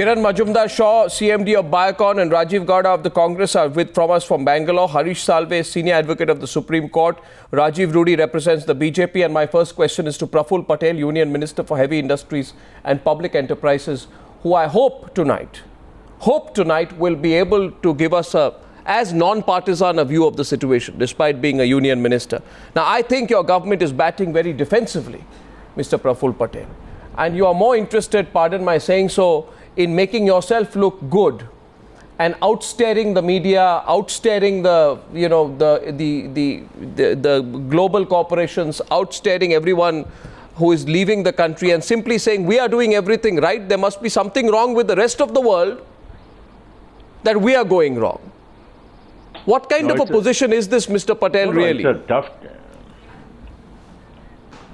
Kiran Majumdar-Shaw, CMD of Biocon, and Rajiv Gowda of the Congress are from us from Bangalore. Harish Salve, Senior Advocate of the Supreme Court. Rajiv Rudy represents the BJP. And my first question is to Praful Patel, Union Minister for Heavy Industries and Public Enterprises, who I hope tonight will be able to give us as non-partisan a view of the situation, despite being a union minister. Now, I think your government is batting very defensively, Mr. Praful Patel. And you are more interested, pardon my saying so, in making yourself look good and outstaring the media, outstaring the global corporations, outstaring everyone who is leaving the country, and simply saying we are doing everything right. There must be something wrong with the rest of the world that we are going wrong. What kind of a position is this, Mr. Patel, really? It's a tough.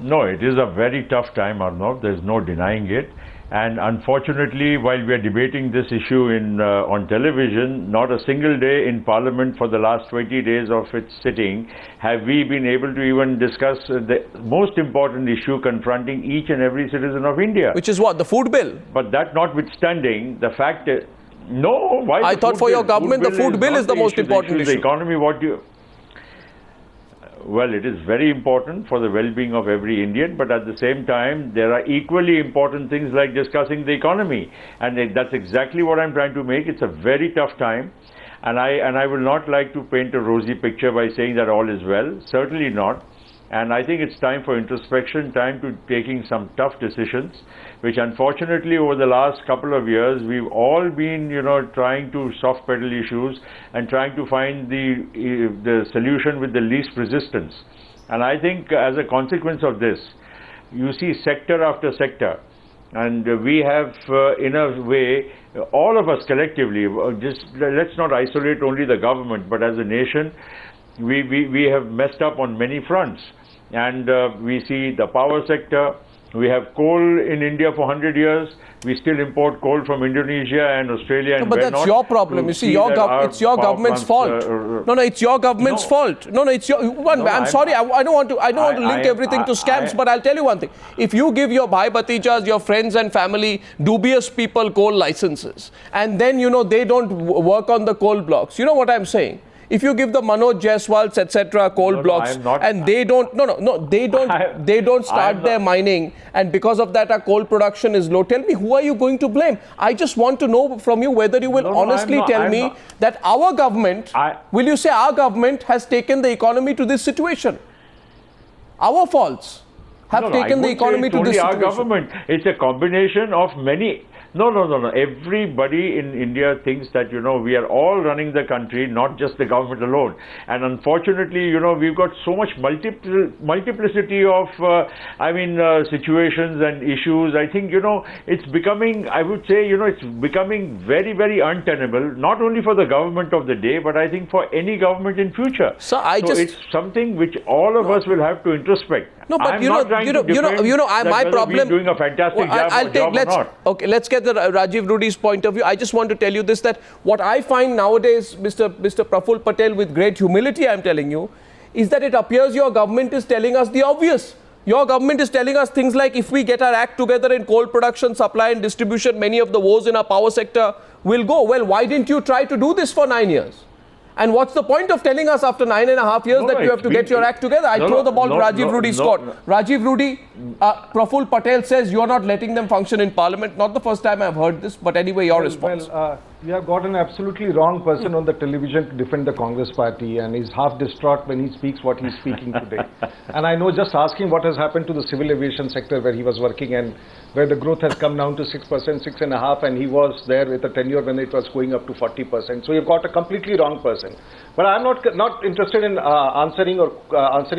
No, it is a very tough time, Arnav. There's no denying it. And unfortunately, while we are debating this issue on television, not a single day in Parliament for the last 20 days of its sitting have we been able to even discuss the most important issue confronting each and every citizen of India. Which is what? The food bill? But that notwithstanding, the fact is, no, why? I thought for your government the food bill is the most important issue. The economy, what do you... Well, it is very important for the well-being of every Indian, but at the same time, there are equally important things like discussing the economy. And that's exactly what I'm trying to make. It's a very tough time. And I will not like to paint a rosy picture by saying that all is well. Certainly not. And I think it's time for introspection, time to taking some tough decisions, which unfortunately over the last couple of years, we've all been, trying to soft pedal issues and trying to find the solution with the least resistance. And I think as a consequence of this, you see sector after sector, and we have, in a way, all of us collectively, let's not isolate only the government, but as a nation, we have messed up on many fronts. And we see the power sector. We have coal in India for 100 years. We still import coal from Indonesia and Australia. No, but that's your problem. You see, it's your government's fault. No, it's your government's fault. No, it's your. I'm sorry. I don't want to link everything to scams. But I'll tell you one thing. If you give your bhai bhatijas, your friends and family, dubious people coal licenses, and then they don't work on the coal blocks. You know what I'm saying? If you give the Manoj Jaiswals, etc., coal blocks, and they don't, they don't start their mining, and because of that, our coal production is low. Tell me, who are you going to blame? I just want to know from you whether you will honestly tell me that our government, will you say our government has taken the economy to this situation? Our faults have taken the economy to this situation. Our government. It's a combination of many. No. Everybody in India thinks that, we are all running the country, not just the government alone. And unfortunately, we've got so much multiplicity of, situations and issues. I think, it's becoming, I would say, it's becoming very, very untenable, not only for the government of the day, but I think for any government in future. So it's something which all of us will have to introspect. No, but my problem. Doing a fantastic job or not. Okay, let's get the Rajiv Rudy's point of view. I just want to tell you this, that what I find nowadays, Mr. Praful Patel, with great humility, I'm telling you, is that it appears your government is telling us the obvious. Your government is telling us things like, if we get our act together in coal production, supply and distribution, many of the woes in our power sector will go. Well, why didn't you try to do this for 9 years? And what's the point of telling us after 9.5 years that you have to get your act together? I throw the ball to Rajiv Rudy's court. Rajiv Rudy, Praful Patel says you're not letting them function in Parliament. Not the first time I've heard this, but anyway, your response. Well, you have got an absolutely wrong person on the television to defend the Congress party, and he's half distraught when he speaks what he's speaking today. And I know, just asking what has happened to the civil aviation sector where he was working and where the growth has come down to 6%, 6.5%, and he was there with a tenure when it was going up to 40%. So you've got a completely wrong person. But I'm not interested in answering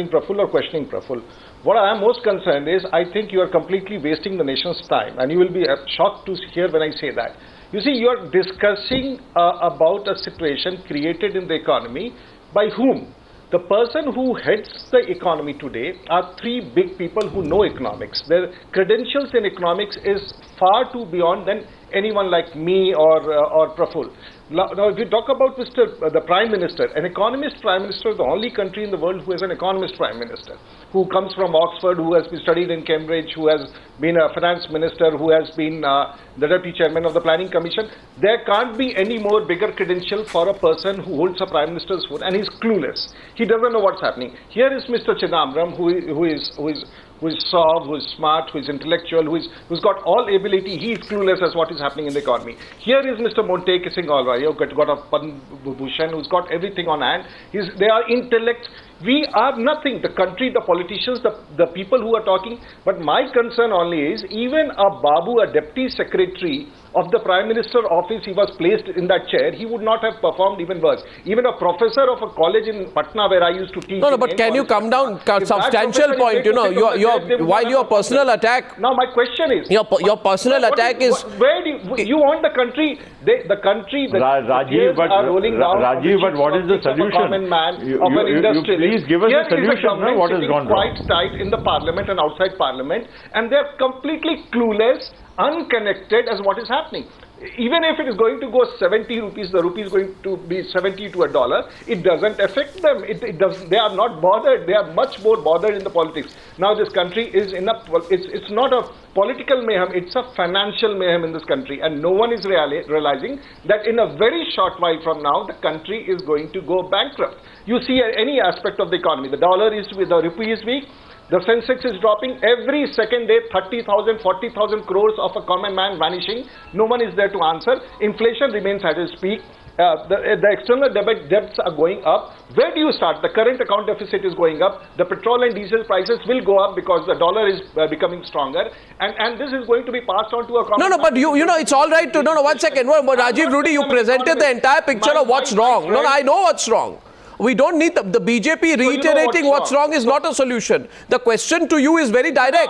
Praful or questioning Praful. What I am most concerned is, I think you are completely wasting the nation's time, and you will be shocked to hear when I say that. You see, you are discussing about a situation created in the economy by whom? The person who heads the economy today are three big people who know economics. Their credentials in economics is far too beyond than anyone like me or Praful. Now, if you talk about the Prime Minister, an economist Prime Minister is the only country in the world who has an economist Prime Minister, who comes from Oxford, who has been studied in Cambridge, who has been a finance minister, who has been the deputy chairman of the Planning Commission. There can't be any more bigger credential for a person who holds a Prime Minister's phone, and he's clueless. He doesn't know what's happening. Here is Mr. Chidambaram, who is soft, who is smart, who is intellectual, who's got all ability. He is clueless as what is happening in the economy. Here is Mr. Montek Singh Alwari, who got a Padma Bhushan, who's got everything on hand. They are intellect. We are nothing. The country, the politicians, the people who are talking. But my concern only is, even a Babu, a deputy secretary of the Prime Minister office, he was placed in that chair, he would not have performed even worse. Even a professor of a college in Patna, where I used to teach. No, but can you come down substantial point? You know, while your personal attack. Now my question is, your personal attack is. Where do you want the country? The country. Rajiv, but what is the solution? Common man, of an industrialist. Please give us a solution. What has gone wrong? Quite tight in the Parliament and outside Parliament, and they're completely clueless, unconnected as what is happening. Even if it is going to go 70 rupees, the rupee is going to be 70 to $1, it doesn't affect them. They are not bothered. They are much more bothered in the politics. Now this country is it's not a political mayhem, it's a financial mayhem in this country, and no one is realizing that in a very short while from now, the country is going to go bankrupt. You see any aspect of the economy. The rupee is weak. The Sensex is dropping every second day, 30,000, 40,000 crores of a common man vanishing. No one is there to answer. Inflation remains at its peak. The external debts are going up. Where do you start? The current account deficit is going up. The petrol and diesel prices will go up because the dollar is becoming stronger. And this is going to be passed on to a common man. No, but you know, it's all right to... No, 1 second. Rajiv Rudy, you presented the entire picture of what's wrong. No, I know what's wrong. We don't need the BJP reiterating what's wrong is not a solution. The question to you is very direct.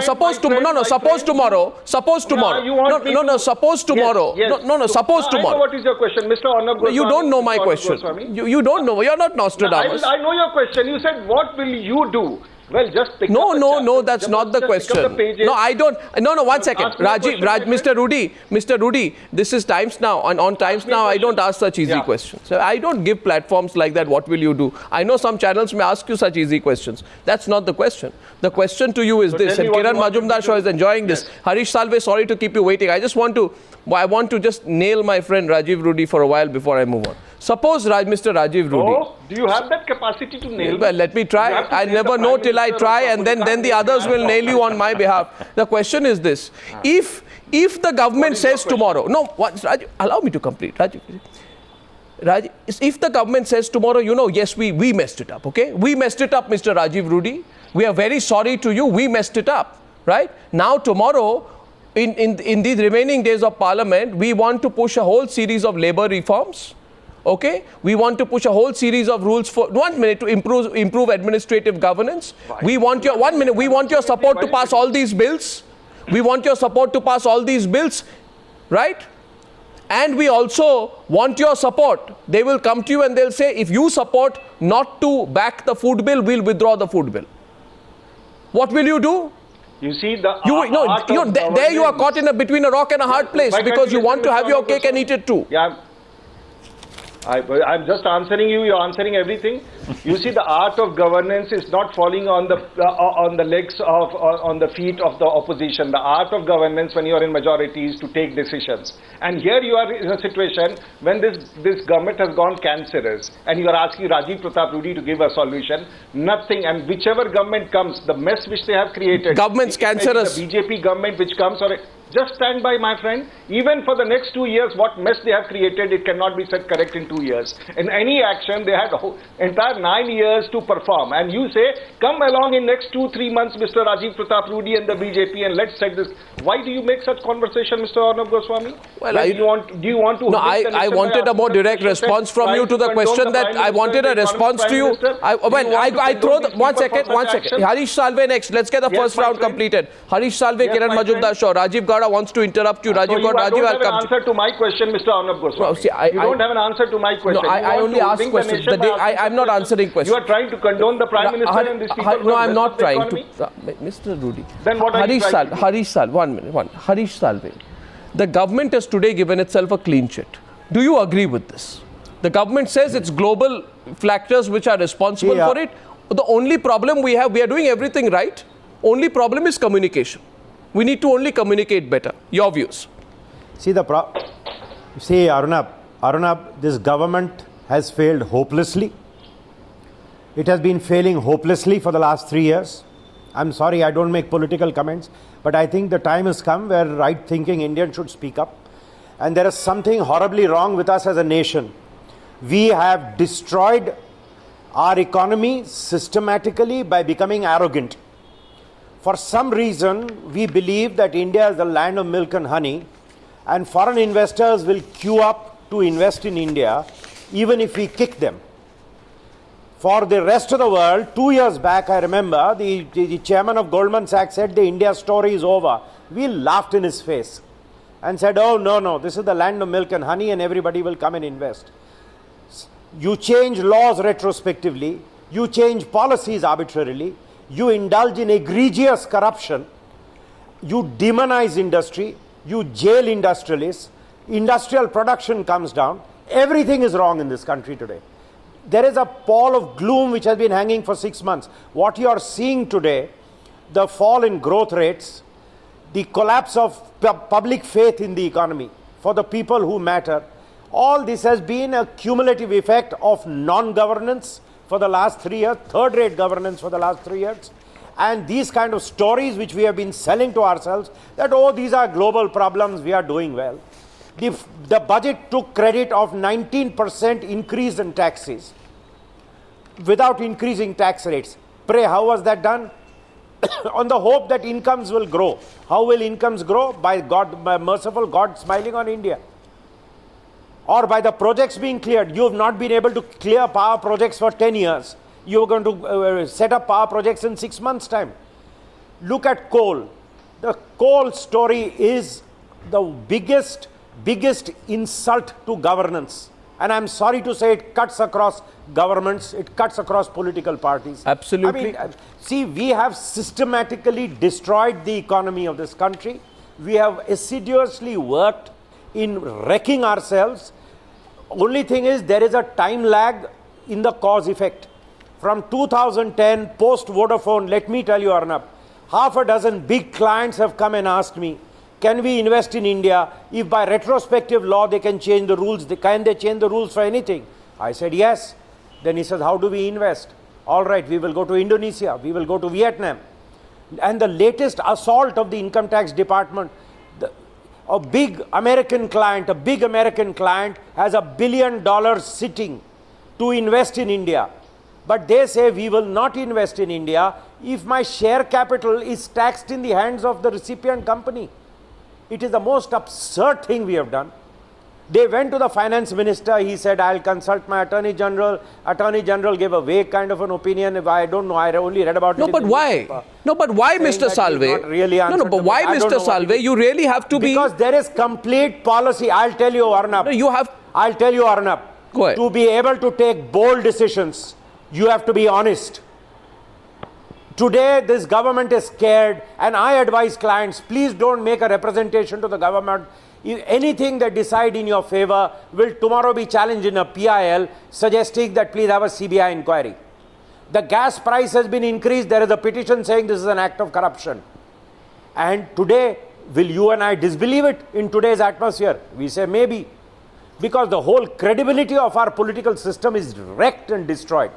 Suppose tomorrow. Suppose tomorrow. Suppose tomorrow. What is your question, Mr. Arnab Goswami? You don't know my question. You don't know. You're not Nostradamus. I know your question. You said, what will you do? Well, just pick No, that's not the question. No, I don't. No, 1 second. Mr. Rudy, this is Times Now. On Times Now, I don't ask such easy questions. So I don't give platforms like that. What will you do? I know some channels may ask you such easy questions. That's not the question. The question to you is this, and Kiran Majumdar Shaw is enjoying this. Harish Salve, sorry to keep you waiting. I want to just nail my friend Rajiv Rudy for a while before I move on. Suppose Mr. Rajiv Rudy. Oh, do you have that capacity to nail? Well, let me try. I never know till I try, and then the others will nail you on my behalf. The question is this: if the government says tomorrow, Rajiv, allow me to complete, Rajiv. If the government says tomorrow, yes, we messed it up, okay? We messed it up, Mr. Rajiv Rudy. We are very sorry to you. We messed it up, right? Now tomorrow, in the remaining days of Parliament, we want to push a whole series of labour reforms. Okay, we want to push a whole series of rules for 1 minute to improve administrative governance. We want your We want your support to pass all these bills. We want your support to pass all these bills, right? And we also want your support. They will come to you and they'll say, if you support not to back the food bill, we'll withdraw the food bill. What will you do? You see, there you are caught between a rock and a hard place because you want to have your cake and eat it too. Yeah. I'm just answering you. You're answering everything. You see, the art of governance is not falling on the legs of on the feet of the opposition. The art of governance, when you are in majority, is to take decisions. And here you are in a situation when this government has gone cancerous, and you are asking Rajiv Pratap Rudy to give a solution. Nothing. And whichever government comes, the mess which they have created. Government's cancerous. The BJP government which comes, just stand by, my friend. Even for the next 2 years, what mess they have created, it cannot be set correct in 2 years. In any action, they had entire 9 years to perform. And you say, come along in next 2-3 months, Mr. Rajiv Pratap Rudy and the BJP, and let's set this. Why do you make such conversation, Mr. Arnab Goswami? Well, do you want to? No, I wanted a more direct response from you to the question that I wanted a response to you. I throw the 1 second. Harish Salve next. Let's get the first round completed. Harish Salve, Kiran Majumdar Shaw, Rajiv Gowda wants to interrupt you. Rajiv Gowda, Rajiv, I'll come. You don't have an answer to my question, Mr. Arnab Goswami. You don't have an answer to my question. No, I only ask questions. I'm not answering questions. You are trying to condone the Prime Minister and these people. No, I'm not trying to. Mr. Rudy. Then what are you trying to do? Harish Salve, 1 minute. Harish Salve. The government has today given itself a clean sheet. Do you agree with this? The government says it's global factors which are responsible for it. The only problem we have, we are doing everything right. Only problem is communication. We need to only communicate better. Your views? See, Arunab, this government has failed hopelessly. It has been failing hopelessly for the last 3 years. I'm sorry, I don't make political comments, but I think the time has come where right-thinking Indians should speak up. And there is something horribly wrong with us as a nation. We have destroyed our economy systematically by becoming arrogant. For some reason, we believe that India is the land of milk and honey, and foreign investors will queue up to invest in India, even if we kick them. For the rest of the world, 2 years back, I remember, the chairman of Goldman Sachs said the India story is over. We laughed in his face and said, oh, no, this is the land of milk and honey and everybody will come and invest. You change laws retrospectively, you change policies arbitrarily, you indulge in egregious corruption, you demonize industry, you jail industrialists, industrial production comes down. Everything is wrong in this country today. There is a pall of gloom which has been hanging for 6 months. What you are seeing today, the fall in growth rates, the collapse of public faith in the economy for the people who matter, all this has been a cumulative effect of non-governance for the last 3 years, third-rate governance for the last 3 years, and these kind of stories which we have been selling to ourselves that, oh, these are global problems, we are doing well. The budget took credit of 19% increase in taxes without increasing tax rates. Pray, how was that done? On the hope that incomes will grow. How will incomes grow? By merciful God smiling on India. Or by the projects being cleared. You have not been able to clear power projects for 10 years. You are going to set up power projects in 6 months' time. Look at coal. The coal story is the biggest insult to governance. And I'm sorry to say it cuts across governments, it cuts across political parties. Absolutely. I mean, see, we have systematically destroyed the economy of this country. We have assiduously worked in wrecking ourselves. Only thing is, there is a time lag in the cause effect. From 2010, post Vodafone, let me tell you, Arnab, half a dozen big clients have come and asked me, can we invest in India? If by retrospective law they can change the rules, can they change the rules for anything? I said yes. Then he says, how do we invest? All right, we will go to Indonesia, we will go to Vietnam. And the latest assault of the income tax department, a big American client has $1 billion sitting to invest in India. But they say we will not invest in India if my share capital is taxed in the hands of the recipient company. It is the most absurd thing we have done. They went to the finance minister. He said, I'll consult my attorney general. Attorney general gave a vague kind of an opinion. I don't know. I only read about it. No, but why? No, but why, Mr. Salve? Really no, but why, Mr. Salve? You really have to be. Because there is complete policy. I'll tell you, Arnab. No, you have. I'll tell you, Arnab. Go ahead. To be able to take bold decisions, you have to be honest. Today, this government is scared, and I advise clients, please don't make a representation to the government. Anything they decide in your favor will tomorrow be challenged in a PIL, suggesting that please have a CBI inquiry. The gas price has been increased. There is a petition saying this is an act of corruption. And today, will you and I disbelieve it in today's atmosphere? We say maybe. Because the whole credibility of our political system is wrecked and destroyed.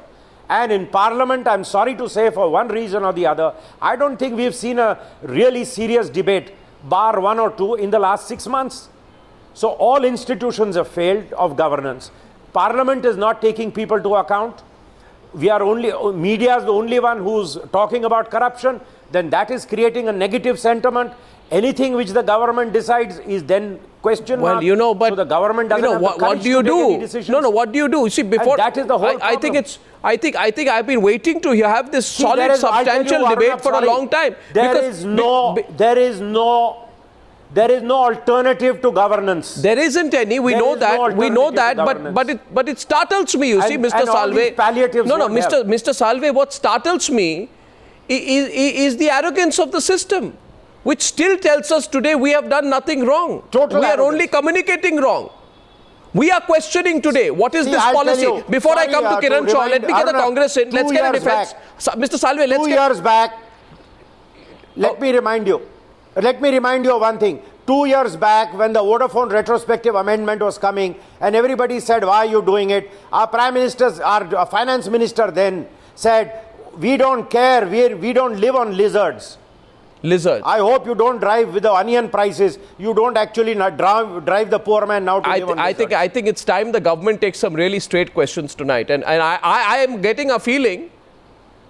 And in Parliament, I'm sorry to say, for one reason or the other, I don't think we've seen a really serious debate, bar one or two, in the last 6 months. So all institutions have failed of governance. Parliament is not taking people to account. Media is the only one who's talking about corruption. Then that is creating a negative sentiment. Anything which the government decides is then questioned. Well, you know, but so the government doesn't have the what do you do? No, what do you do? See, before and that is the whole problem. I think I've been waiting to have this solid, substantial debate for a long time. There is no alternative to governance. There isn't any. We know that. But it startles me. You see, Mr. Salve. Mr. Salve. What startles me is the arrogance of the system. which still tells us today we have done nothing wrong. Total we are arrogance. only communicating wrong. We are questioning today, what is this I'll policy? tell you, Before I sorry, come to Kiran Shaw, let me get the Arnab, Congress in. Let's get a defense. Mr. Salve, let's 2 get... years back, let me remind you of one thing. 2 years back, when the Vodafone retrospective amendment was coming, and everybody said, why are you doing it? Our finance minister then said, we don't care, we don't live on lizards. Lizards. I hope you don't drive with the onion prices. You don't actually drive the poor man now to live on lizards. I think it's time the government takes some really straight questions tonight. And I am getting a feeling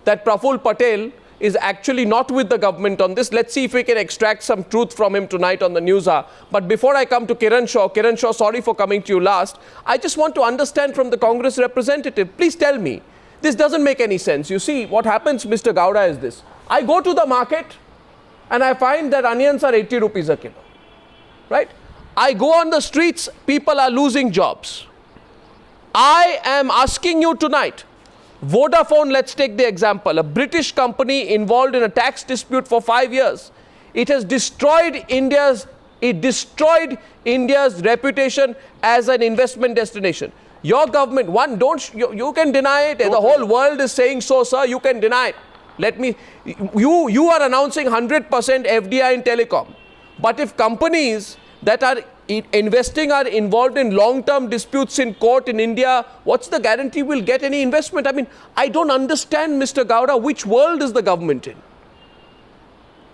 that Praful Patel is actually not with the government on this. Let's see if we can extract some truth from him tonight on the Newshour. But before I come to Kiran Shaw, sorry for coming to you last. I just want to understand from the Congress representative, please tell me, this doesn't make any sense. You see, what happens, Mr. Gowda, is this. I go to the market and I find that onions are 80 rupees a kilo, right? I go on the streets, people are losing jobs. I am asking you tonight, Vodafone, let's take the example, a British company involved in a tax dispute for 5 years. It has destroyed India's reputation as an investment destination. Your government, you can deny it. The whole world is saying so, sir, you can deny it. You are announcing 100% FDI in telecom. But if companies that are investing are involved in long-term disputes in court in India, what's the guarantee we'll get any investment? I mean, I don't understand, Mr. Gowda, which world is the government in?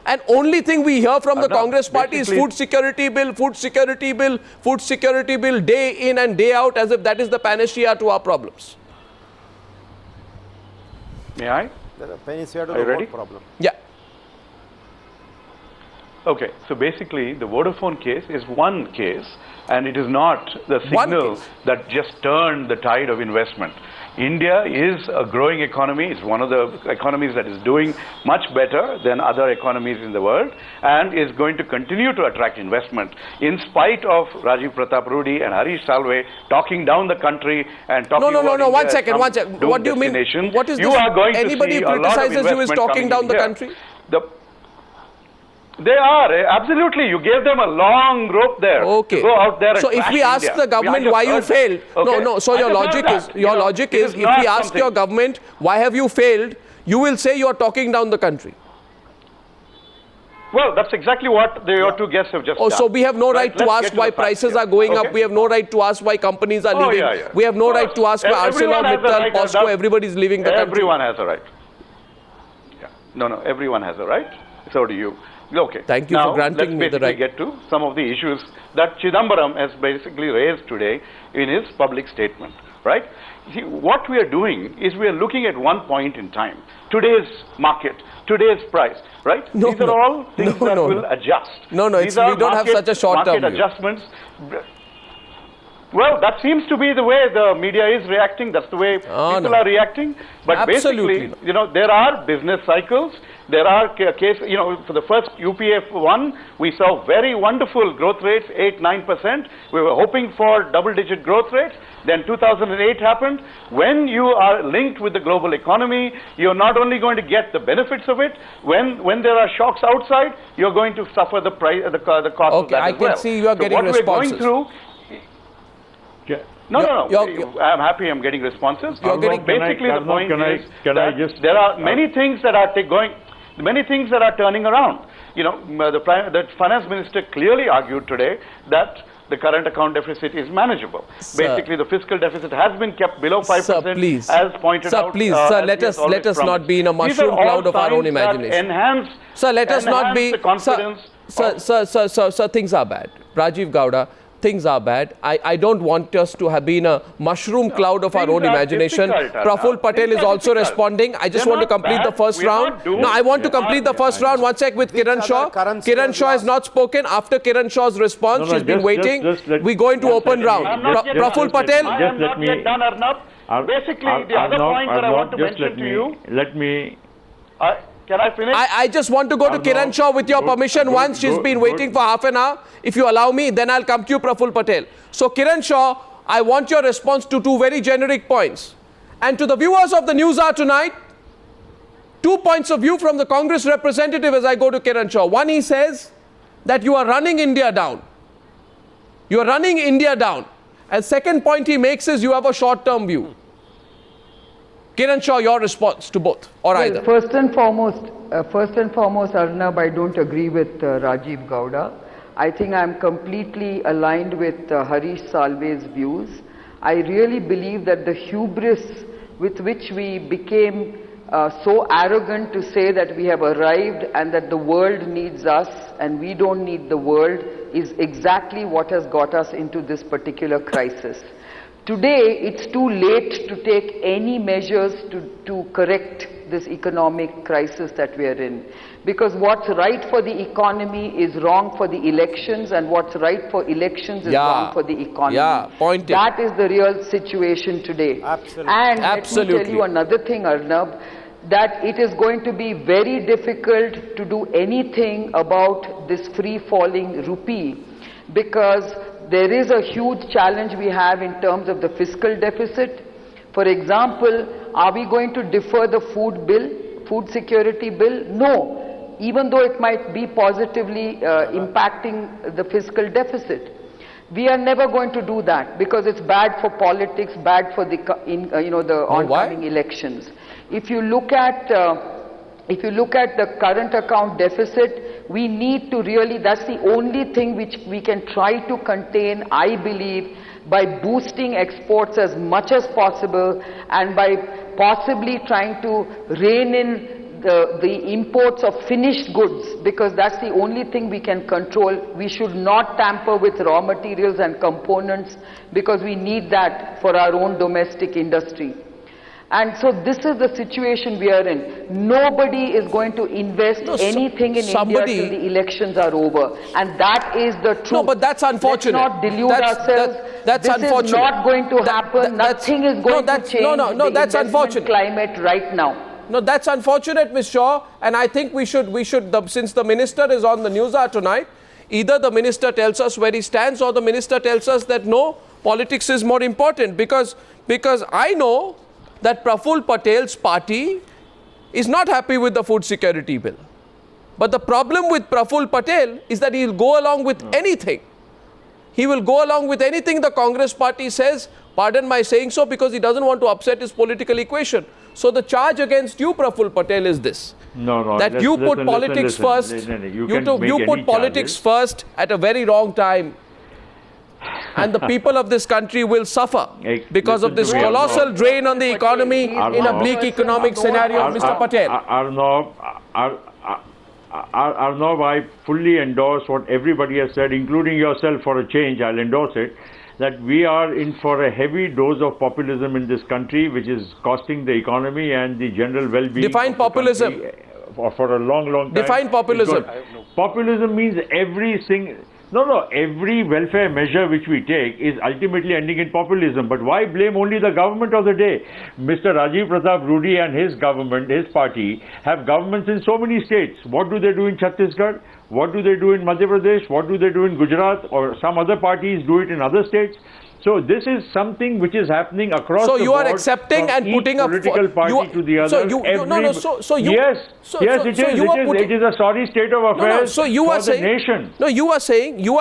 And only thing we hear from the Congress party is food security bill, day in and day out, as if that is the panacea to our problems. May I? Are you ready? Problem. Yeah. Okay, so basically the Vodafone case is one case, and it is not the signal that just turned the tide of investment. India is a growing economy. It's one of the economies that is doing much better than other economies in the world, and is going to continue to attract investment in spite of Rajiv Pratap Rudy and Harish Salve talking down the country and talking about No, one second. What do you mean? What is this? Anybody who criticizes you is talking down the country? They are, absolutely. You gave them a long rope there. Okay. To go out there and so if we ask India. the government why you failed, okay. So your logic is, if we ask your government why have you failed, you will say you are talking down the country. Well, that's exactly what your two guests have just done. So we have no right to ask why prices are going up. We have no right to ask why companies are leaving. We have no right to ask why ArcelorMittal, POSCO, everybody is leaving the country. Everyone has a right. Yeah. No, everyone has a right. So do you. Okay. Thank you for granting me the right. Let's basically get to some of the issues that Chidambaram has basically raised today in his public statement, right? See, what we are doing is we are looking at one point in time, today's market, today's price, right? These are all things that will adjust. We don't have such a short-term market adjustments. Well, that seems to be the way the media is reacting. That's the way people are reacting. But basically, there are business cycles. There are cases, for the first UPF1, we saw very wonderful growth rates, 8-9%. We were hoping for double-digit growth rates. Then 2008 happened. When you are linked with the global economy, you're not only going to get the benefits of it, when there are shocks outside, you're going to suffer the cost of that as well. I can see you are getting responses. What we're going through... No. I'm happy I'm getting responses. Basically, the point is that there are many things that are turning around. The finance minister clearly argued today that the current account deficit is manageable. Basically, the fiscal deficit has been kept below 5%, as pointed out. Let us not be in a mushroom cloud of our own imagination. Let us not be. Sir, things are bad. Rajiv Gowda, things are bad. I don't want us to have been a mushroom cloud of our own imagination. Praful Patel is also responding. I just want to complete the first round. No, I want to complete the first round. One sec with Kiran Shaw. Kiran Shaw has not spoken. After Kiran Shaw's response, she's been waiting. We go into open round. Praful Patel. Just let me. Basically, the other point that I want to mention to you. Let me. Can I finish? I just want to go to Kiran Shaw with your permission once. She's been waiting for half an hour. If you allow me, then I'll come to you, Praful Patel. So Kiran Shaw, I want your response to two very generic points. And to the viewers of the Newshour tonight, 2 points of view from the Congress representative as I go to Kiran Shaw. One, he says that you are running India down. You are running India down. And second point he makes is you have a short-term view. Kiran Shaw, your response to both, or either. First and foremost, Arnab, I don't agree with Rajiv Gowda. I think I'm completely aligned with Harish Salve's views. I really believe that the hubris with which we became so arrogant to say that we have arrived and that the world needs us and we don't need the world is exactly what has got us into this particular crisis. Today, it's too late to take any measures to correct this economic crisis that we are in. Because what's right for the economy is wrong for the elections, and what's right for elections is wrong for the economy. That is the real situation today. Absolutely. And let me tell you another thing, Arnab, that it is going to be very difficult to do anything about this free-falling rupee, because there is a huge challenge we have in terms of the fiscal deficit. For example, are we going to defer the food security bill? No, even though it might be positively impacting the fiscal deficit. We are never going to do that because it's bad for politics, bad for the oncoming elections. If you look at the current account deficit, we need to really, that's the only thing which we can try to contain, I believe, by boosting exports as much as possible and by possibly trying to rein in the imports of finished goods, because that's the only thing we can control. We should not tamper with raw materials and components because we need that for our own domestic industry. And so this is the situation we are in. Nobody is going to invest anything in India till the elections are over. And that is the truth. No, but that's unfortunate. Let's not delude ourselves. That's this unfortunate. Is not going to happen. Nothing is going to change the that's investment climate right now. No, that's unfortunate, Ms. Shaw. And I think we should, since the minister is on the Newshour tonight, either the minister tells us where he stands or the minister tells us that no, politics is more important. Because I know that Praful Patel's party is not happy with the food security bill. But the problem with Praful Patel is that he will go along with anything. He will go along with anything the Congress party says, pardon my saying so, because he doesn't want to upset his political equation. So the charge against you, Praful Patel, is this. That you put politics first. You put politics first at a very wrong time. And the people of this country will suffer because of this colossal drain on the economy in a bleak economic scenario, Mr. Patel. Arnav, I fully endorse what everybody has said, including yourself. For a change, I'll endorse it, that we are in for a heavy dose of populism in this country, which is costing the economy and the general well-being. Define populism. For a long time. Define populism. Populism means every welfare measure which we take is ultimately ending in populism. But why blame only the government of the day? Mr. Rajiv Pratap Rudy and his government, his party, have governments in so many states. What do they do in Chhattisgarh? What do they do in Madhya Pradesh? What do they do in Gujarat? Or some other parties do it in other states? So this is something which is happening across the board. So you are accepting and putting a political party to the other. It is a sorry state of affairs for the nation. No, you are saying, you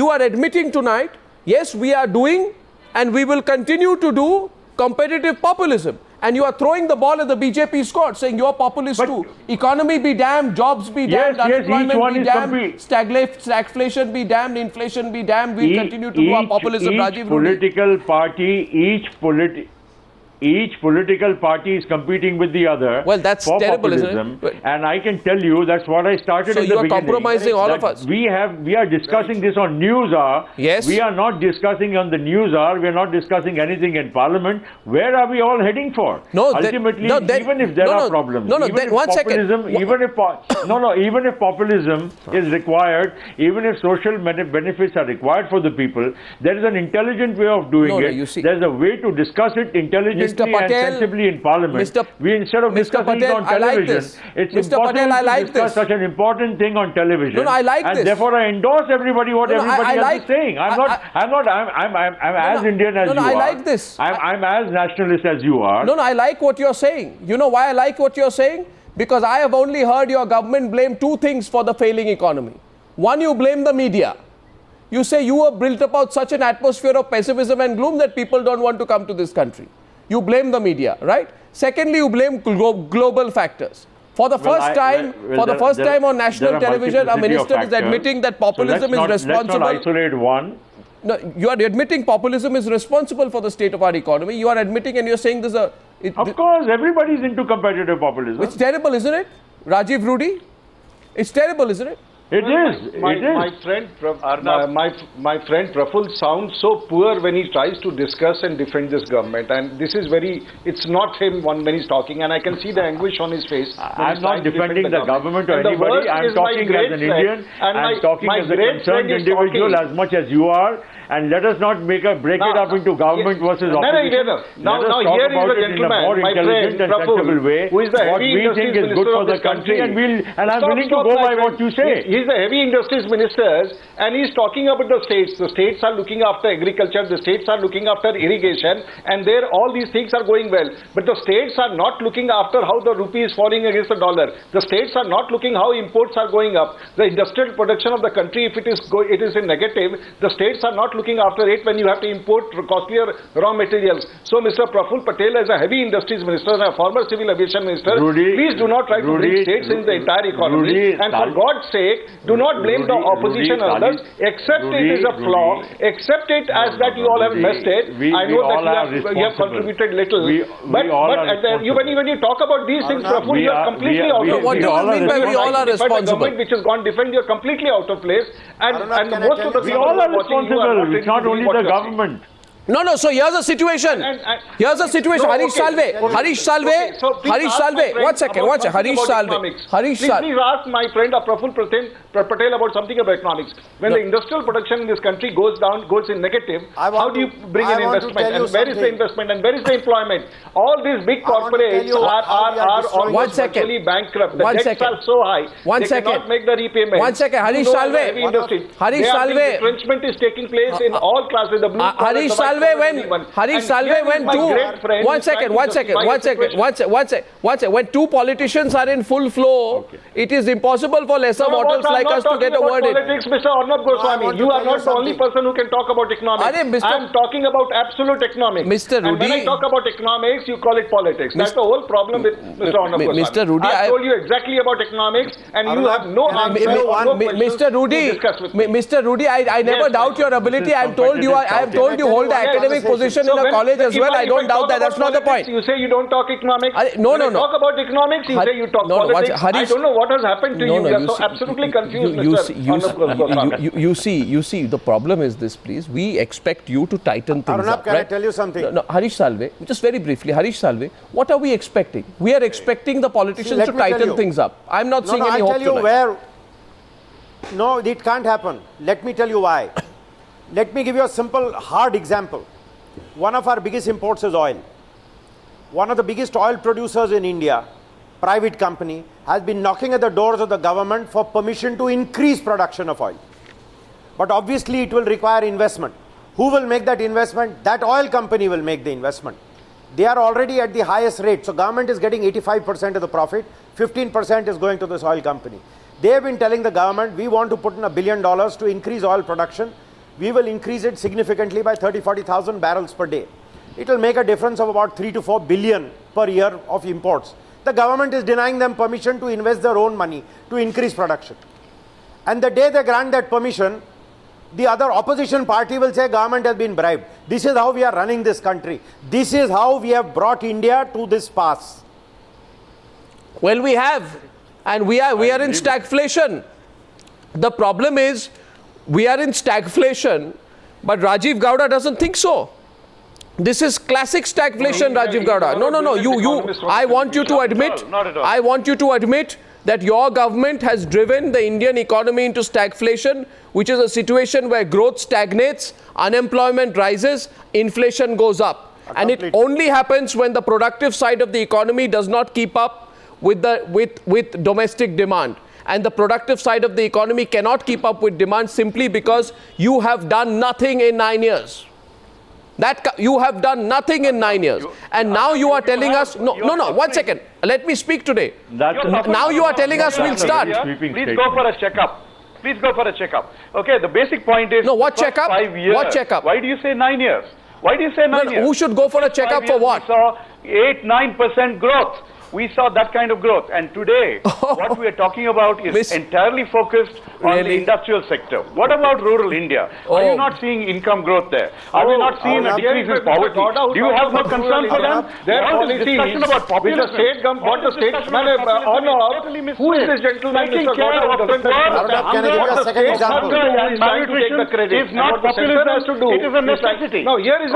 are admitting tonight, yes, we are doing and we will continue to do competitive populism. And you are throwing the ball at the BJP court, saying you are populist too. Economy be damned, jobs be damned, unemployment be damned, stagflation be damned, inflation be damned. We continue to do our populism, Rajiv Rudy. Each political party is competing with the other. Well, that's terrible, isn't it? And I can tell you that's what I started in the beginning. So you are compromising all of us. We are discussing this on Newshour. Yes. We are not discussing on the Newshour. We are not discussing anything in Parliament. Where are we all heading for? Ultimately, even if there are problems, even if populism is required, even if social benefits are required for the people, there is an intelligent way of doing it. There's a way to discuss it intelligently intelligently and sensibly in Parliament. Instead of discussing it on television, it's impossible to discuss such an important thing on television. No, I like this. And therefore, I endorse everybody what everybody else is saying. I'm as Indian as you are. I like this. I'm as nationalist as you are. No, I like what you're saying. You know why I like what you're saying? Because I have only heard your government blame two things for the failing economy. One, you blame the media. You say you have built about such an atmosphere of pessimism and gloom that people don't want to come to this country. You blame the media, right? Secondly, you blame global factors. For the first time on national television, a minister is admitting that populism is responsible. Let's not isolate one. No, you are admitting populism is responsible for the state of our economy. You are admitting and you're saying there's a... Of course, everybody's into competitive populism. It's terrible, isn't it? Rajiv Rudy? It's terrible, isn't it? It is. My friend Praful sounds so poor when he tries to discuss and defend this government, and this is it's not him when he's talking, and I can see the anguish on his face. I'm not defending the government or anybody. I'm talking as an Indian. I'm talking as a concerned individual as much as you are. And let us not break it up into government versus opposition. Now here is a gentleman, my friend Praful, who is the heavy industries minister of this country. And I'm willing to go by what you say. He's the heavy industries minister, and he's talking about the states. The states are looking after agriculture. The states are looking after irrigation, and there all these things are going well. But the states are not looking after how the rupee is falling against the dollar. The states are not looking how imports are going up. The industrial production of the country, if it is in negative, the states are not looking after it when you have to import costlier raw materials. So Mr. Praful Patel, as a heavy industries minister and a former civil aviation minister, please do not try to bring states in the entire economy. And for God's sake, do not blame the opposition and others. Accept it is a flaw. Accept it as that you all have messed it. I know that you have contributed little. But when you talk about these things, Praful, you are completely out of place. What do you mean by we all are responsible? The government which has gone defend, you are completely out of place. And most of the people who are watching you are not only the government. No, so here's a situation. Harish Salve. One second. Harish Salve. Please ask my friend Praful Patel about something about economics. When the industrial production in this country goes down, goes in negative, how do you bring in investment? And where is the investment? And where is the employment? All these big corporates are almost virtually bankrupt. The debts are so high. They cannot make the repayment. One second. Harish Salve. Retrenchment is taking place in all classes. The blue Harish Salve, when two politicians are in full flow, it is impossible for lesser mortals like us to get a word in. Politics, Mr. Arnab Goswami. You are not the only person who can talk about economics. I am talking about absolute economics. Mr. Rudy, and when I talk about economics, you call it politics. That's the whole problem with Mr. Arnab Goswami. Mr. Rudy, I told you exactly about economics, and you have no answer. Mr. Rudy, I never doubt your ability. I have told you hold the academic position in a college as well. I don't doubt that. That's not the point. You say you don't talk economics. No. Talk about economics. You say you talk politics. I don't know what has happened to you. You are so absolutely confused, You see, the problem is this, please. We expect you to tighten things up. Can I tell you something? No, Harish Salve, just very briefly, Harish Salve, what are we expecting? We are expecting the politicians to tighten things up. I'm not seeing any hope tonight. No, it can't happen. Let me tell you why. Let me give you a simple, hard example. One of our biggest imports is oil. One of the biggest oil producers in India, private company, has been knocking at the doors of the government for permission to increase production of oil. But obviously it will require investment. Who will make that investment? That oil company will make the investment. They are already at the highest rate. So government is getting 85% of the profit, 15% is going to this oil company. They have been telling the government, we want to put in $1 billion to increase oil production. We will increase it significantly by 30,000-40,000 barrels per day. It will make a difference of about 3 to 4 billion per year of imports. The government is denying them permission to invest their own money to increase production. And the day they grant that permission, the other opposition party will say government has been bribed. This is how we are running this country. This is how we have brought India to this pass. Well, we have. And we are in stagflation. The problem is, we are in stagflation, but Rajiv Gowda doesn't think so. This is classic stagflation, Rajiv Gowda. No. I want you to admit that your government has driven the Indian economy into stagflation, which is a situation where growth stagnates, unemployment rises, inflation goes up. And it only happens when the productive side of the economy does not keep up with domestic demand. And the productive side of the economy cannot keep up with demand simply because you have done nothing in 9 years. You have done nothing in 9 years. And now you are telling us, no, 1 second. Let me speak today. Now you are telling us we'll start. Please go for a checkup. Please go for a checkup. Okay, the basic point is... No, what checkup? 5 years. What checkup? Why do you say 9 years? Why do you say 9 years? Who should go for a checkup for what? We saw 8-9% growth. We saw that kind of growth. And today, what we are talking about is entirely focused on the industrial sector. What about rural India? Are you not seeing income growth there? Are we not seeing a decrease in poverty? Do you have no concern for them? Their policy discussion about populism. What the state, who is this gentleman, Mr. Gowda, who doesn't Can I give you a second example? Is not populism, it is a necessity. No, here is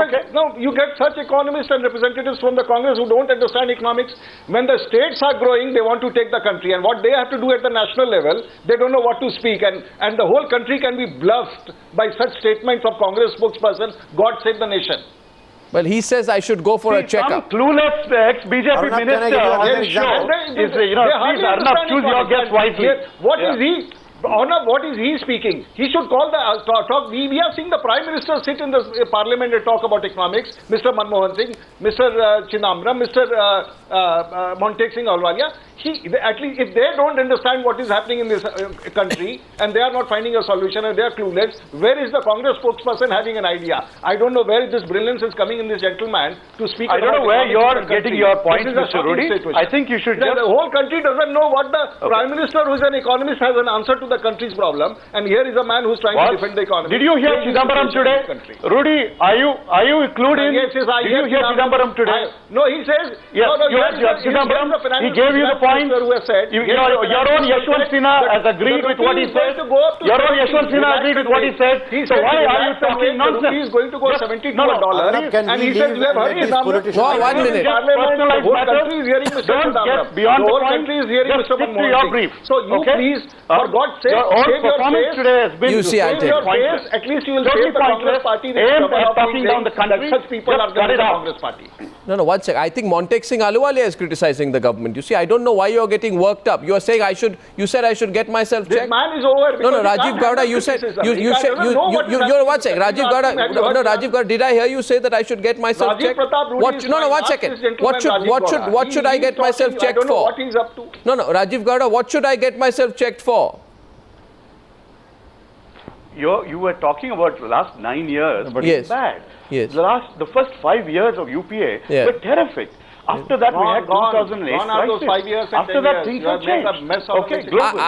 you get such economists and representatives from the Congress who don't understand economics. When the states are growing, they want to take the country, and what they have to do at the national level, they don't know what to speak, and the whole country can be bluffed by such statements of Congress spokesperson, God save the nation. Well, he says I should go for a checkup. Some clueless ex-BJP minister on this show is, please Arnab, choose your guest wisely. What is he? Arnab, what is he speaking? He should call the talk. We are seeing the Prime Minister sit in the Parliament and talk about economics. Mr. Manmohan Singh, Mr. Chidambaram, Mr. Montek Singh Ahluwalia. At least if they don't understand what is happening in this country and they are not finding a solution and they are clueless, where is the Congress spokesperson having an idea? I don't know where this brilliance is coming in this gentleman to speak. I don't know where you are getting your point, Mr. Rudy. I think you should The whole country doesn't know what the Prime Minister, who is an economist, has an answer to the country's problem, and here is a man who's trying to defend the economy. Did you hear Chidambaram today? Rudy, are you included? Yes, Did you hear Chidambaram today? No, he says... Yes, you heard Chidambaram. He gave you the point. Who has said, your own Yashwant Sinha has agreed with what he said. Your own Yashwant Sinha agreed with what he said. So why are you talking nonsense? He is going to go $72, and he says we have heard his numbers. No, 1 minute. The whole country is hearing Mr. Chidambaram. Get beyond the the whole point. country is hearing Mr. Manmohan Singh. So you please, for God's sake, your own save your performance face. today has been Save your face. At least you will save the Congress party. Aimed at talking down the country. Such people are the Congress party. No, 1 second. I think Montek Singh Ahluwalia is criticizing the government. You see, I don't know why you are getting worked up. You are saying you said I should get myself checked. This man is over. No, Rajiv Gowda, you said, you're 1 second. Rajiv Gowda, did I hear you say that I should get myself checked? No, 1 second. What should I get myself checked for? I don't know what he's up to. No, Rajiv Gowda, what should I get myself checked for? You were talking about the last 9 years, but yes. it's bad. Yes. The first 5 years of UPA were terrific. After that, we had 2008 crisis. 5 years and After that, things have changed. Okay, globally.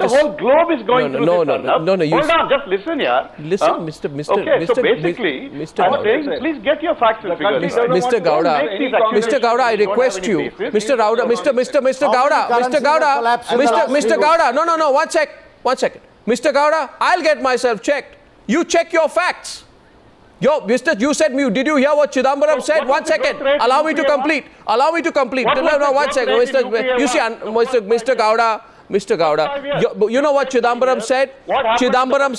The whole globe is going through this. Hold on, just listen, yeah. Listen, Okay, so basically, I'm saying, please get your facts and figures. Mr. Gowda, I request you. Mr. Gowda, no, 1 second. Mr. Gowda, I'll get myself checked. You check your facts. You said me. Did you hear what Chidambaram said? 1 second. Allow me to complete. No, 1 second. You see, Mr. Gowda, you know what Chidambaram said? Chidambaram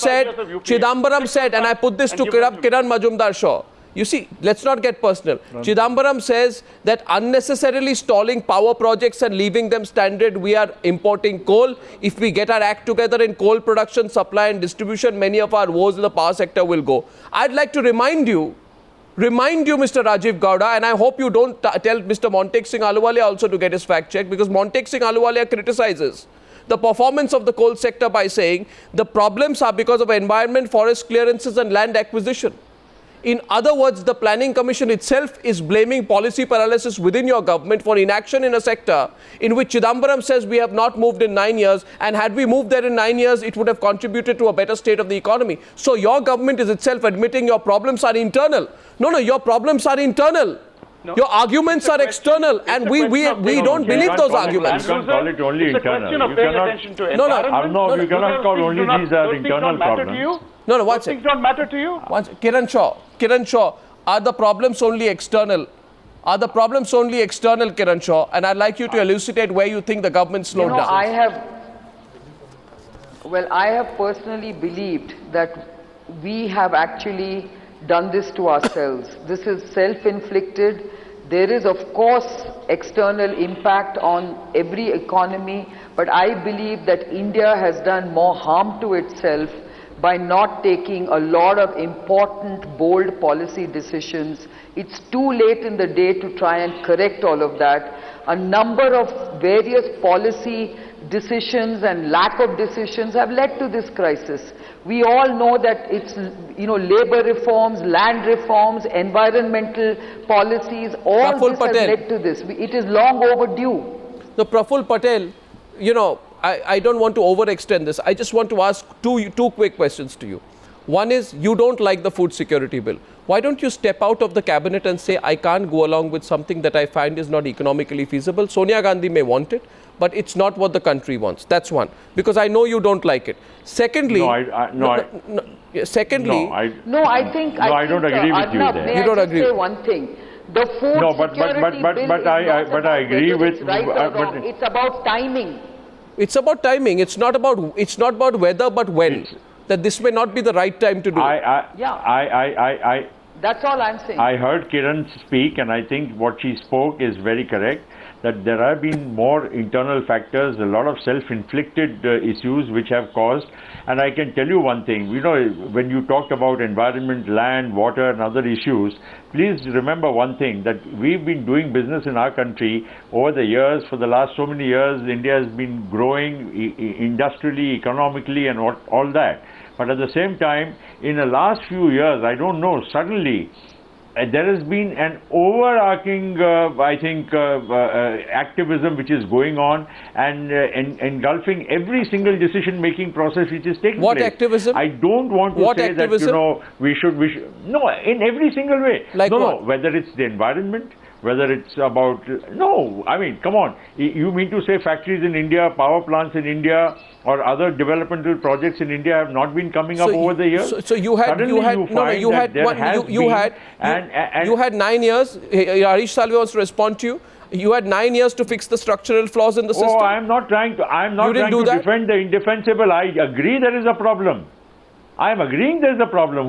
said, and I put this to Kiran Majumdar-Shaw. You see, let's not get personal. Chidambaram says that unnecessarily stalling power projects and leaving them stranded, we are importing coal. If we get our act together in coal production, supply and distribution, many of our woes in the power sector will go. I'd like to remind you, Mr. Rajiv Gowda, and I hope you don't tell Mr. Montek Singh Ahluwalia also to get his fact checked, because Montek Singh Ahluwalia criticizes the performance of the coal sector by saying the problems are because of environment, forest clearances and land acquisition. In other words, the Planning Commission itself is blaming policy paralysis within your government for inaction in a sector in which Chidambaram says we have not moved in 9 years, and had we moved there in 9 years, it would have contributed to a better state of the economy. So your government is itself admitting your problems are internal. No, your problems are internal. No. Your arguments are external, and we don't believe those arguments. You can't call it only internal. You cannot. You cannot call only these as internal problems. No, what's it? Things don't matter to you. Kiran Shaw, are the problems only external? Kiran Shaw? And I'd like you to elucidate where you think the government slowed down. I have personally believed that we have actually done this to ourselves. This is self-inflicted. There is, of course, external impact on every economy, but I believe that India has done more harm to itself by not taking a lot of important, bold policy decisions. It's too late in the day to try and correct all of that. A number of various policy decisions and lack of decisions have led to this crisis. We all know that it's, labor reforms, land reforms, environmental policies, all Praful this Patel. has led to this. It is long overdue. So Praful Patel, I don't want to overextend this. I just want to ask two quick questions to you. One is, you don't like the food security bill. Why don't you step out of the cabinet and say, I can't go along with something that I find is not economically feasible? Sonia Gandhi may want it, but it's not what the country wants. That's one. Because I know you don't like it. Secondly, I think I don't agree with you there. May You don't agree. Say one thing. The food security bill is not I agree whether with it's right or wrong. It's about timing. it's about timing. It's not about whether, but when. That this may not be the right time to do it. That's all I'm saying. I heard Kiran speak, and I think what she spoke is very correct, that there have been more internal factors, a lot of self-inflicted issues which have caused. And I can tell you one thing, when you talked about environment, land, water and other issues, please remember one thing, that we've been doing business in our country over the years. For the last so many years, India has been growing industrially, economically and all that. But at the same time, in the last few years, I don't know, suddenly there has been an overarching, activism which is going on and engulfing every single decision-making process which is taking place. What activism? I don't want to say activism? that, we should, no, in every single way. Like no, what? Whether it's the environment, whether it's about, come on. You mean to say factories in India, power plants in India, or other developmental projects in India have not been coming up over the years? So you had 9 years. Harish Salve wants to respond to you. You had 9 years to fix the structural flaws in the system. Oh, I'm not trying to defend the indefensible. I agree there is a problem. I'm agreeing there's a problem.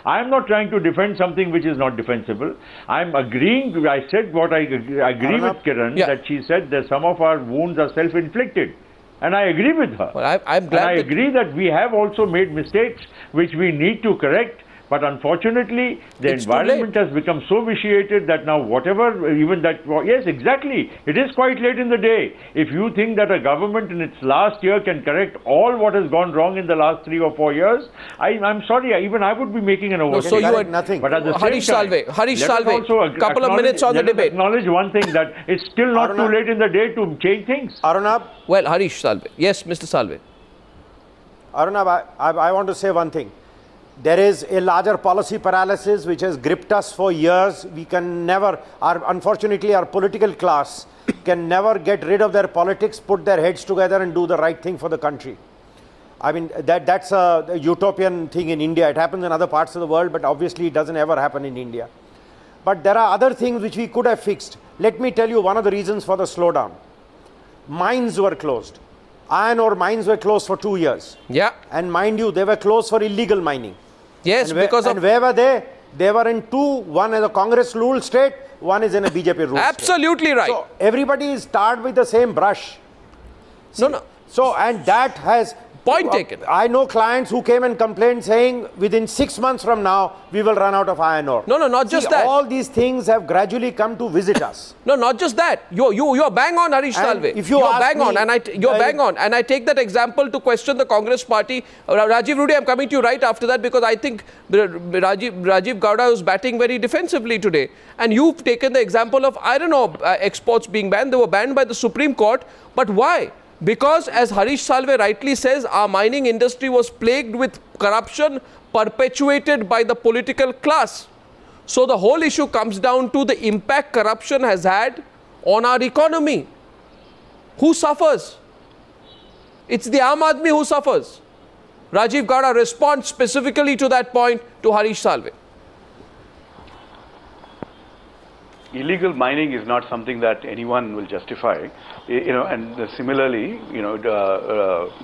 I'm not trying to defend something which is not defensible. I'm agreeing. I said what I agree with Kiran, that she said that some of our wounds are self-inflicted. And I agree with her. Well, I'm glad. And I agree that we have also made mistakes which we need to correct. But unfortunately, the environment has become so vitiated that now yes, exactly. It is quite late in the day. If you think that a government in its last year can correct all what has gone wrong in the last 3 or 4 years, I'm sorry, even I would be making an overstatement. So you had nothing. But at the Harish same time, Salve, couple of minutes on the debate. Acknowledge one thing, that it's still not too late in the day to change things. Arunabh? Well, Harish Salve. Yes, Mr. Salve. Arunabh, I want to say one thing. There is a larger policy paralysis which has gripped us for years. We can never, unfortunately, our political class can never get rid of their politics, put their heads together and do the right thing for the country. I mean, that's a utopian thing in India. It happens in other parts of the world, but obviously it doesn't ever happen in India. But there are other things which we could have fixed. Let me tell you one of the reasons for the slowdown. Mines were closed. Iron ore mines were closed for 2 years. Yeah. And mind you, they were closed for illegal mining. Yes, and where were they? They were in two. One is a Congress-ruled state, one is in a BJP-ruled state. Absolutely right. So everybody is tarred with the same brush. No. So, and that has... Point taken. I know clients who came and complained saying within 6 months from now, we will run out of iron ore. No, not just that. All these things have gradually come to visit us. No, not just that. You're bang on, Harish Salve. If you're bang on, and I take that example to question the Congress party. Rajiv Rudy, I'm coming to you right after that, because I think Rajiv Gowda was batting very defensively today. And you've taken the example of iron ore exports being banned. They were banned by the Supreme Court. But why? Because, as Harish Salve rightly says, our mining industry was plagued with corruption perpetuated by the political class. So the whole issue comes down to the impact corruption has had on our economy. Who suffers? It's the Aam Aadmi who suffers. Rajiv Gowda responds specifically to that point to Harish Salve. illegal mining is not something that anyone will justify, and similarly,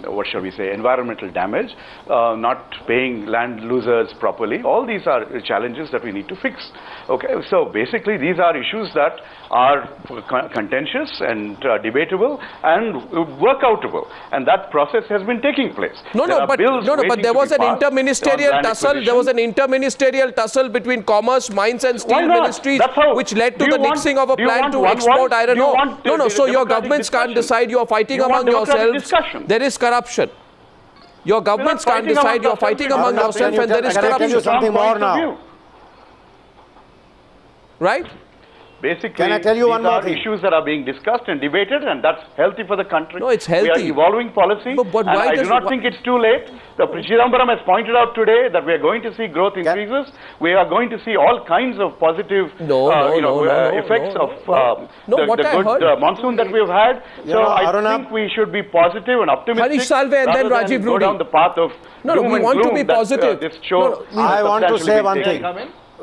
what shall we say, environmental damage, not paying land losers properly. All these are challenges that we need to fix. Okay, so basically these are issues that are contentious and debatable and workoutable, and that process has been taking place. But there was an interministerial tussle. There was an interministerial tussle between Commerce, Mines and Steel Ministries, which led to the nixing of a plan to export iron ore. So your governments can't decide. You are fighting among yourselves. There is corruption. Your governments can't decide. You are fighting among yourselves, and there is corruption. Can I tell you something more now? Right? Basically, can I tell you one more thing? Issues that are being discussed and debated, and that's healthy for the country. No, it's healthy. We are evolving policy, but and I do not think it's too late. The Chidambaram has pointed out today that we are going to see growth increases. We are going to see all kinds of positive effects of the good monsoon that we have had. So I think we should be positive and optimistic. Harish Salve and then Rajiv go down the path of we want to be positive. I want to say one thing.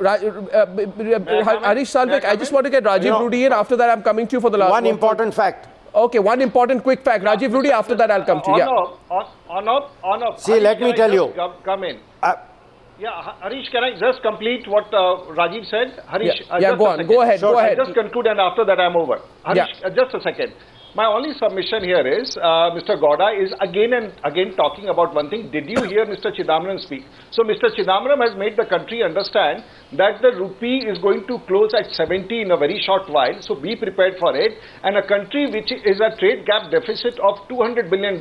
Harish Salve, I just want to get Rajiv Rudi in. After that, I'm coming to you for the last one important fact. Okay, one important quick fact. Rajiv Rudi, after that, I'll come to you. See, let me tell you. Come in. Harish, can I just complete what Rajiv said? Harish, go on. Go ahead. Go ahead. I'll just conclude, and after that, I'm over. Harish, just a second. My only submission here is, Mr. Gowda is again and again talking about one thing. Did you hear Mr. Chidambaram speak? So Mr. Chidambaram has made the country understand that the rupee is going to close at 70 in a very short while. So be prepared for it. And a country which is a trade gap deficit of $200 billion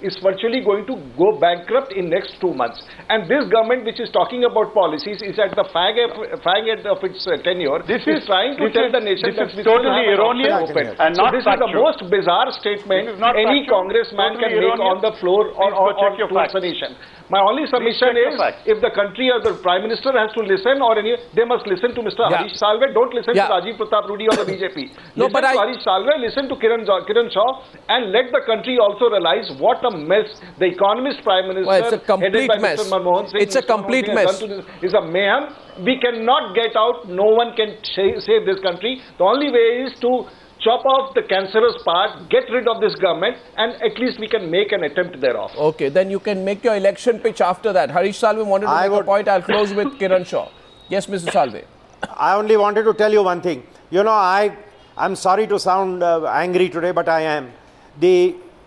is virtually going to go bankrupt in next 2 months. And this government, which is talking about policies, is at the fag end of its tenure. This is trying to tell the nation that this is totally erroneous and not this is the most bizarre statement any congressman can make on the floor or towards the nation. My only submission is, if the country or the Prime Minister has to listen, they must listen to Mr. Harish Salve. Don't listen to Rajiv Pratap Rudy or the BJP. Listen to Harish Salve, listen to Kiran Shaw, and let the country also realize what a mess the Economist Prime Minister, it's a complete mess. It's a complete mess. It's a mayhem. We cannot get out. No one can save this country. The only way is to chop off the cancerous part, get rid of this government, and at least we can make an attempt thereof. Okay, then you can make your election pitch after that. Harish Salve wanted to make a point. I'll close with Kiran Shaw. Yes, Mr. Salve. I only wanted to tell you one thing. I'm sorry to sound angry today, but I am.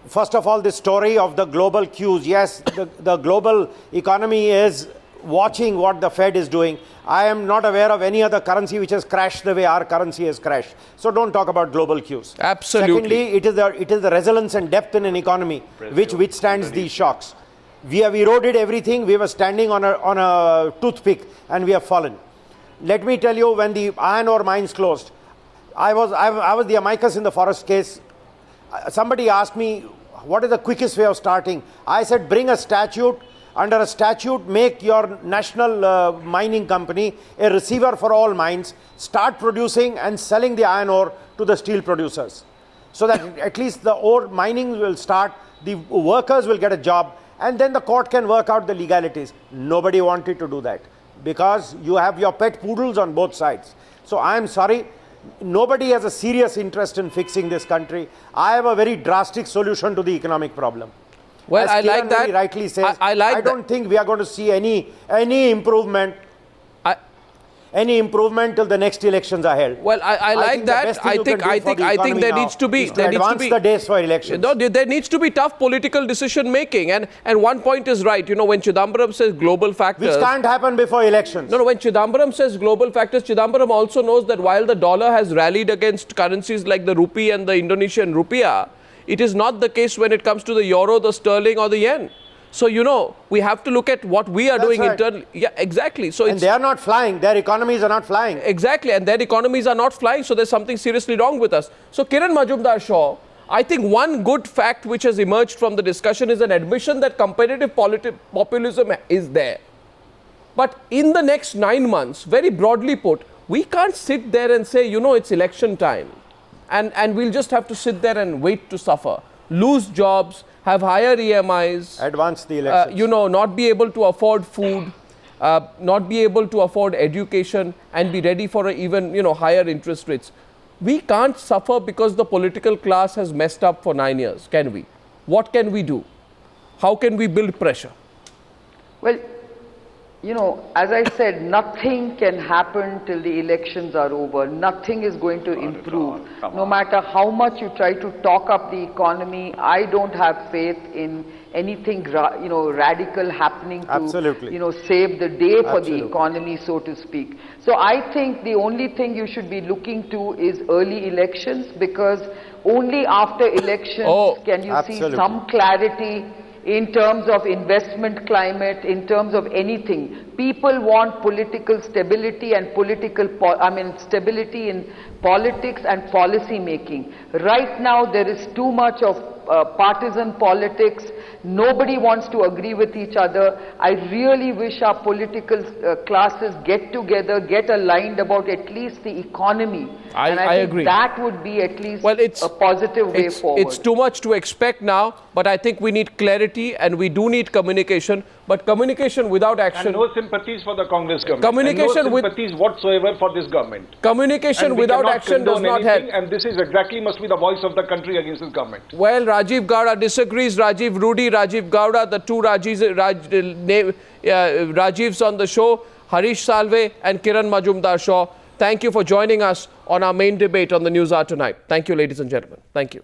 First of all, the story of the global cues. Yes, the global economy is watching what the Fed is doing. I am not aware of any other currency which has crashed the way our currency has crashed. So don't talk about global cues. Absolutely. Secondly, it is the resilience and depth in an economy which withstands these shocks. We have eroded everything. We were standing on a toothpick and we have fallen. Let me tell you, when the iron ore mines closed, I was the amicus in the forest case. Somebody asked me, what is the quickest way of starting? I said, bring a statute. Under a statute, make your national mining company a receiver for all mines, start producing and selling the iron ore to the steel producers. So that at least the ore mining will start, the workers will get a job, and then the court can work out the legalities. Nobody wanted to do that because you have your pet poodles on both sides. So I am sorry, nobody has a serious interest in fixing this country. I have a very drastic solution to the economic problem. Well, as I Kiran like that. Very rightly says, I don't think we are going to see any improvement. Any improvement till the next elections are held. Well, I like that. I think there needs to be the days for elections. No, there needs to be tough political decision making. And one point is right. When Chidambaram says global factors, which can't happen before elections. No. When Chidambaram says global factors, Chidambaram also knows that while the dollar has rallied against currencies like the rupee and the Indonesian rupiah, it is not the case when it comes to the euro, the sterling, or the yen. So, we have to look at what we are doing internally. Yeah, exactly. So and they are not flying. Their economies are not flying. Exactly. And their economies are not flying. So there's something seriously wrong with us. So Kiran Majumdar Shaw, I think one good fact which has emerged from the discussion is an admission that competitive populism is there. But in the next 9 months, very broadly put, we can't sit there and say, it's election time. And we'll just have to sit there and wait to suffer. Lose jobs, have higher EMIs. Advance the elections. Not be able to afford food. not be able to afford education and be ready for even higher interest rates. We can't suffer because the political class has messed up for 9 years, can we? What can we do? How can we build pressure? Well, as I said, nothing can happen till the elections are over. Nothing is going to improve. No matter how much you try to talk up the economy, I don't have faith in anything radical happening to save the day for the economy, so to speak. So I think the only thing you should be looking to is early elections, because only after elections can you see some clarity in terms of investment climate, in terms of anything. People want political stability and stability in politics and policy making. Right now there is too much of partisan politics. Nobody wants to agree with each other. I really wish our political classes get together, get aligned about at least the economy. I agree. That would be at least a positive way forward. It's too much to expect now, but I think we need clarity and we do need communication. But communication without action... And no sympathies for the Congress government. Communication and no sympathies whatsoever for this government. Communication without action does not help. And this is exactly must be the voice of the country against this government. Well, Rajiv Gowda disagrees. Rajiv Gowda, the two Rajivs on the show, Harish Salve and Kiran Majumdar-Shaw. Thank you for joining us on our main debate on the Newshour tonight. Thank you, ladies and gentlemen. Thank you.